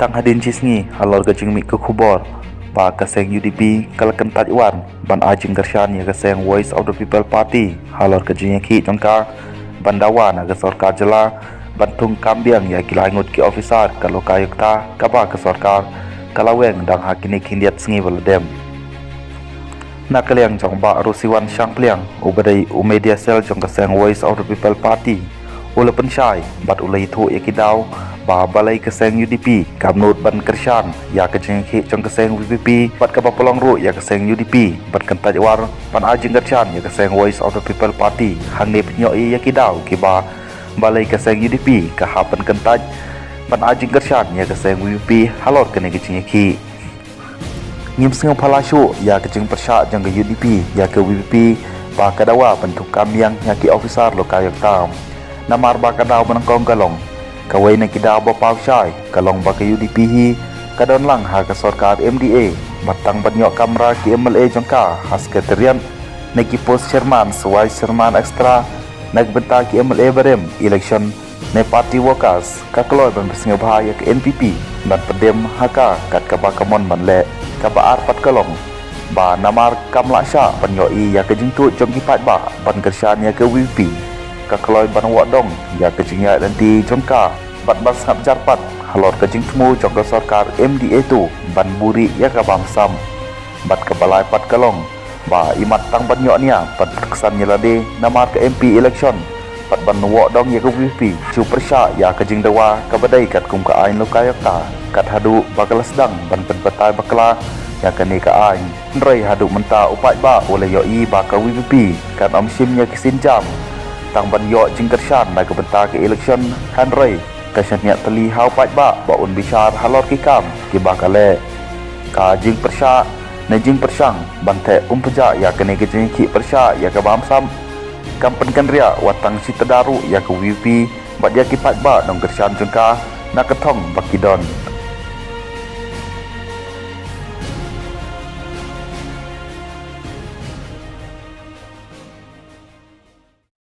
tang hadin cisngi halor gajing mi ke kubor ba kaseng UDP kalakan Taiwan ban ajing gershan ya kaseng Voice of the People Party halor gajing ki jongka bandawan aga sarkar jela bantung kambiang ya kilangut ki officer kalau kayukta kaba ke sarkar kalaweng dang hakini kindiat sngi baladem nakaliang jong ba rusiwan syang pliang ubadai media sel jong kaseng Voice of the People Party ula pensyai bat ulai thu yakidau ba balai kaseng UDP kamnut ban kershan ya kejeng ki jong kaseng VPP bat kaba polong ru ya kaseng UDP bat kentaj war ban ajing kershan ya kaseng Voice of the People Party hang ne pnyoi yakidau ki ba balai kaseng UDP ka hapan kentaj ban ajing kershan ya kaseng VPP halor kene kejeng ki ngim sengau palasyu ya kejeng persya jong ke UDP ya ke VPP ba kadawa bentuk kambiang ya ki officer lo kayak tam namar ba kadaw menangkong kalong kawai na kidaw ba pawsyay kalong ba ke UDP hi kadon lang ha ka sarkar MDA batang banyo kamera ki MLA jongka has keterian na ki post chairman suwai chairman extra nagbenta ki MLA barem election na party workers kakloy ban besnga bahaya ke NPP ban pedem haka kat kaba kamon manle kaba arpat kalong ba namar kamla sya banyo i ya ke jingtu jong ki pat ba ban kersyan ya ke VP kakloy ban wadong ya kejingya nanti jongka bat bas ngap jarpat halor kejing temu jongka sarkar MDA tu ban buri ya ka bangsam bat kebalai pat kalong ba imat tang ban nya pat kesan nyelade namar ke MP election pat ban wadong ya ke VP cu persya ya kejing dawa kabadai kat kum ka ain lokayak ta kat hadu bakal sedang ban penpetai bakla ya kene ka ain rei hadu menta upai ba oleh yoi ba ka VP kan omsim nya kisin jam tang ban yo jing kershan na ke benta ke election kan rei kasyan nya teli hau pat ba un bisyar halor ki kam ki bakale ka jing persya na jing persyang bante peja ya kene ke jing ki persya ya ke bamsam kampen kan ria watang sitadaru ya ke VP bat ya ki pat ba dong kershan jengka na ketong bakidon